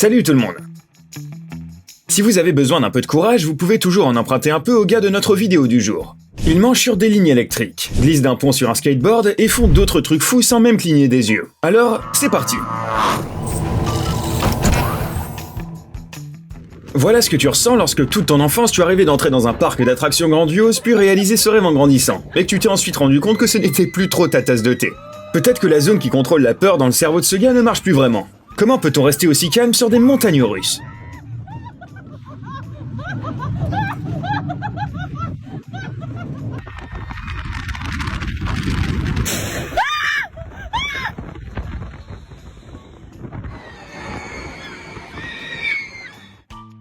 Salut tout le monde! Si vous avez besoin d'un peu de courage, vous pouvez toujours en emprunter un peu au gars de notre vidéo du jour. Ils mangent sur des lignes électriques, glissent d'un pont sur un skateboard et font d'autres trucs fous sans même cligner des yeux. Alors, c'est parti! Voilà ce que tu ressens lorsque toute ton enfance tu as rêvé d'entrer dans un parc d'attractions grandiose puis réaliser ce rêve en grandissant, et que tu t'es ensuite rendu compte que ce n'était plus trop ta tasse de thé. Peut-être que la zone qui contrôle la peur dans le cerveau de ce gars ne marche plus vraiment. Comment peut-on rester aussi calme sur des montagnes russes?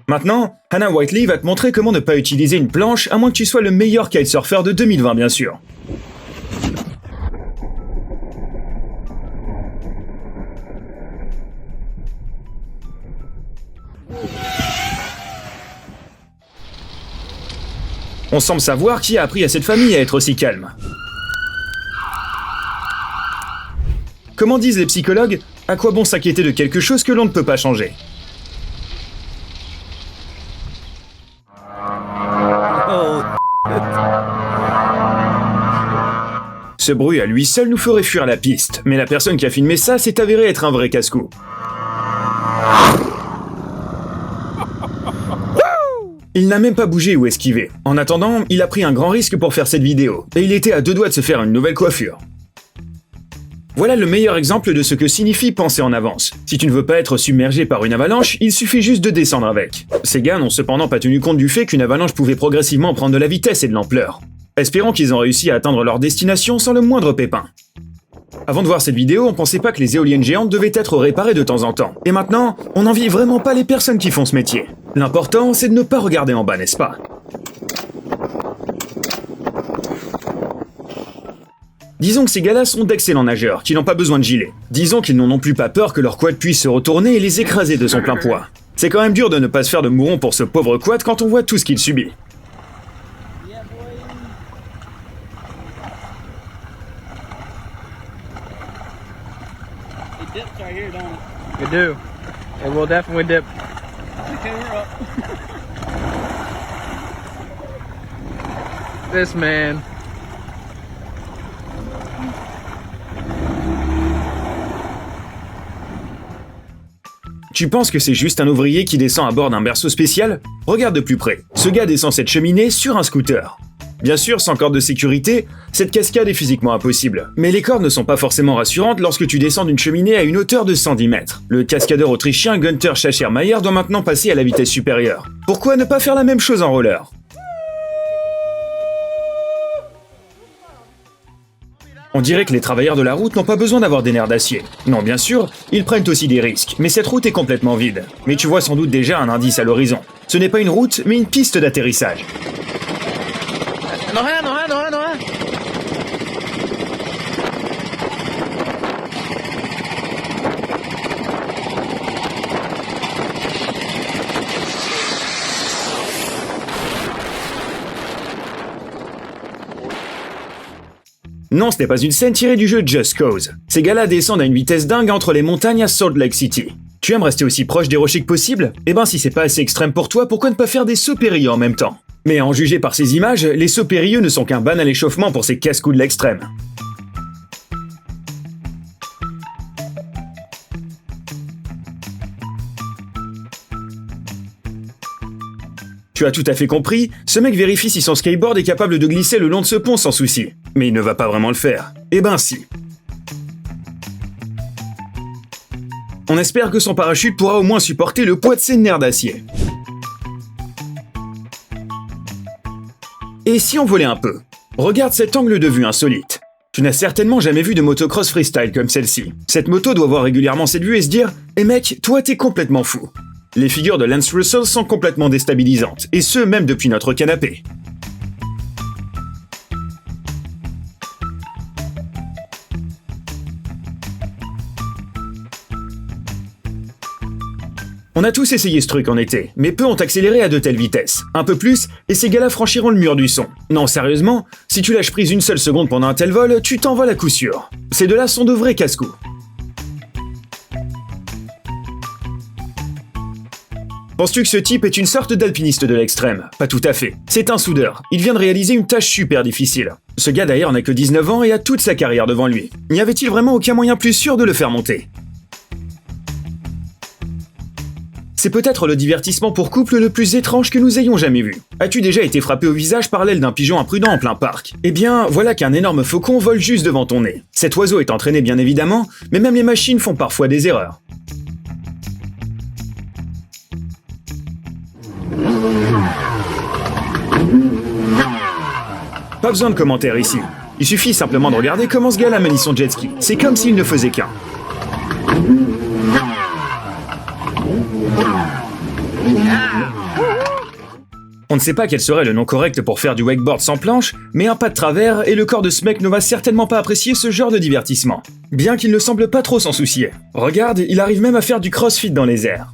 Maintenant, Hannah Whiteley va te montrer comment ne pas utiliser une planche à moins que tu sois le meilleur kitesurfer de 2020 bien sûr. On semble savoir qui a appris à cette famille à être aussi calme. Comment disent les psychologues, à quoi bon s'inquiéter de quelque chose que l'on ne peut pas changer? Ce bruit à lui seul nous ferait fuir la piste, mais la personne qui a filmé ça s'est avérée être un vrai casse-cou. Il n'a même pas bougé ou esquivé. En attendant, il a pris un grand risque pour faire cette vidéo, et il était à deux doigts de se faire une nouvelle coiffure. Voilà le meilleur exemple de ce que signifie penser en avance. Si tu ne veux pas être submergé par une avalanche, il suffit juste de descendre avec. Ces gars n'ont cependant pas tenu compte du fait qu'une avalanche pouvait progressivement prendre de la vitesse et de l'ampleur. Espérons qu'ils ont réussi à atteindre leur destination sans le moindre pépin. Avant de voir cette vidéo, on pensait pas que les éoliennes géantes devaient être réparées de temps en temps. Et maintenant, on n'envie vraiment pas les personnes qui font ce métier. L'important, c'est de ne pas regarder en bas, n'est-ce pas? Disons que ces gars-là sont d'excellents nageurs, qui n'ont pas besoin de gilet. Disons qu'ils n'ont non plus pas peur que leur quad puisse se retourner et les écraser de son plein poids. C'est quand même dur de ne pas se faire de mouron pour ce pauvre quad quand on voit tout ce qu'il subit. Dips right here, don't it? We do. It will definitely dip. Okay, we're up. This man. Tu penses que c'est juste un ouvrier qui descend à bord d'un berceau spécial? Regarde de plus près. Ce gars descend cette cheminée sur un scooter. Bien sûr, sans corde de sécurité, cette cascade est physiquement impossible. Mais les cordes ne sont pas forcément rassurantes lorsque tu descends d'une cheminée à une hauteur de 110 mètres. Le cascadeur autrichien Günther Schachermayer doit maintenant passer à la vitesse supérieure. Pourquoi ne pas faire la même chose en roller? On dirait que les travailleurs de la route n'ont pas besoin d'avoir des nerfs d'acier. Non, bien sûr, ils prennent aussi des risques, mais cette route est complètement vide. Mais tu vois sans doute déjà un indice à l'horizon. Ce n'est pas une route, mais une piste d'atterrissage. No hand, no hand, no hand, no hand. Non, ce n'est pas une scène tirée du jeu Just Cause. Ces gars-là descendent à une vitesse dingue entre les montagnes à Salt Lake City. Tu aimes rester aussi proche des rochers que possible? Eh ben si c'est pas assez extrême pour toi, pourquoi ne pas faire des sauts périlleux en même temps? Mais à en juger par ces images, les sauts périlleux ne sont qu'un banal échauffement pour ces casse-coups de l'extrême. Tu as tout à fait compris, ce mec vérifie si son skateboard est capable de glisser le long de ce pont sans souci. Mais il ne va pas vraiment le faire. Eh ben si. On espère que son parachute pourra au moins supporter le poids de ses nerfs d'acier. Et si on volait un peu? Regarde cet angle de vue insolite. Tu n'as certainement jamais vu de motocross freestyle comme celle-ci. Cette moto doit voir régulièrement cette vue et se dire « Eh mec, toi t'es complètement fou ». Les figures de Lance Russell sont complètement déstabilisantes, et ce même depuis notre canapé. On a tous essayé ce truc en été, mais peu ont accéléré à de telles vitesses. Un peu plus, et ces gars-là franchiront le mur du son. Non, sérieusement, si tu lâches prise une seule seconde pendant un tel vol, tu t'envoles à coup sûr. Ces deux-là sont de vrais casse-coups. Penses-tu que ce type est une sorte d'alpiniste de l'extrême? Pas tout à fait. C'est un soudeur. Il vient de réaliser une tâche super difficile. Ce gars d'ailleurs n'a que 19 ans et a toute sa carrière devant lui. N'y avait-il vraiment aucun moyen plus sûr de le faire monter? C'est peut-être le divertissement pour couple le plus étrange que nous ayons jamais vu. As-tu déjà été frappé au visage par l'aile d'un pigeon imprudent en plein parc? Eh bien, voilà qu'un énorme faucon vole juste devant ton nez. Cet oiseau est entraîné bien évidemment, mais même les machines font parfois des erreurs. Pas besoin de commentaires ici. Il suffit simplement de regarder comment ce gars-là manie son jet ski. C'est comme s'il ne faisait qu'un. On ne sait pas quel serait le nom correct pour faire du wakeboard sans planche, mais un pas de travers et le corps de ce mec ne va certainement pas apprécier ce genre de divertissement. Bien qu'il ne semble pas trop s'en soucier. Regarde, il arrive même à faire du crossfit dans les airs.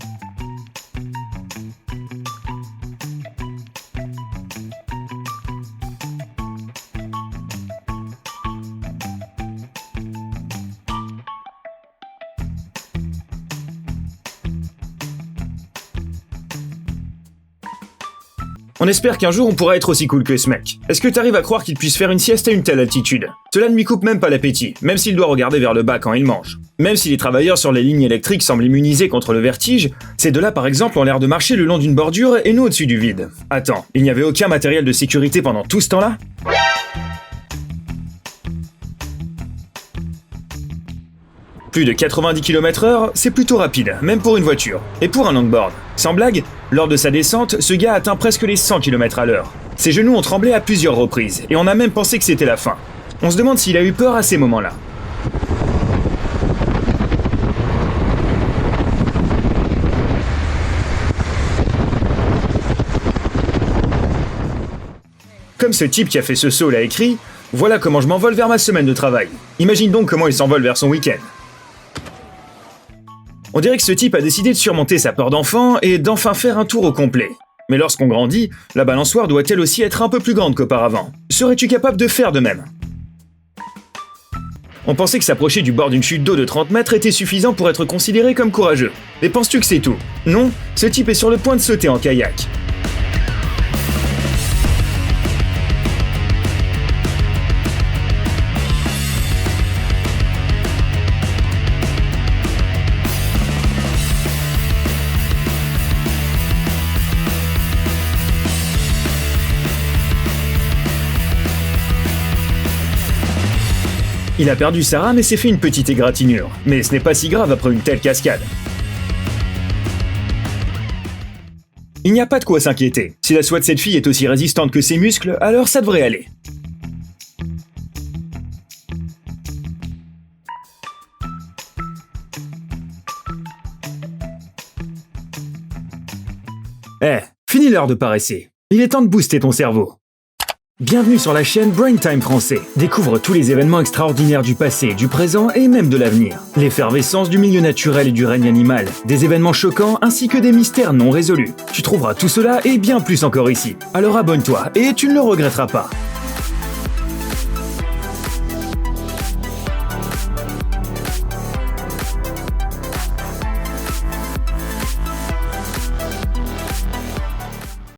On espère qu'un jour on pourra être aussi cool que ce mec. Est-ce que t'arrives à croire qu'il puisse faire une sieste à une telle altitude? Cela ne lui coupe même pas l'appétit, même s'il doit regarder vers le bas quand il mange. Même si les travailleurs sur les lignes électriques semblent immunisés contre le vertige, ces deux-là par exemple ont l'air de marcher le long d'une bordure et non au-dessus du vide. Attends, il n'y avait aucun matériel de sécurité pendant tout ce temps-là? Plus de 90 km/h, c'est plutôt rapide, même pour une voiture. Et pour un longboard. Sans blague, lors de sa descente, ce gars atteint presque les 100 km/h. Ses genoux ont tremblé à plusieurs reprises, et on a même pensé que c'était la fin. On se demande s'il a eu peur à ces moments-là. Comme ce type qui a fait ce saut l'a écrit, voilà comment je m'envole vers ma semaine de travail. Imagine donc comment il s'envole vers son week-end. On dirait que ce type a décidé de surmonter sa peur d'enfant et d'enfin faire un tour au complet. Mais lorsqu'on grandit, la balançoire doit-elle aussi être un peu plus grande qu'auparavant? Serais-tu capable de faire de même? On pensait que s'approcher du bord d'une chute d'eau de 30 mètres était suffisant pour être considéré comme courageux. Mais penses-tu que c'est tout? Non, ce type est sur le point de sauter en kayak. Il a perdu sa rame et s'est fait une petite égratignure. Mais ce n'est pas si grave après une telle cascade. Il n'y a pas de quoi s'inquiéter. Si la soie de cette fille est aussi résistante que ses muscles, alors ça devrait aller. Fini l'heure de paresser. Il est temps de booster ton cerveau. Bienvenue sur la chaîne Brain Time Français. Découvre tous les événements extraordinaires du passé, du présent et même de l'avenir. L'effervescence du milieu naturel et du règne animal, des événements choquants ainsi que des mystères non résolus. Tu trouveras tout cela et bien plus encore ici. Alors abonne-toi et tu ne le regretteras pas.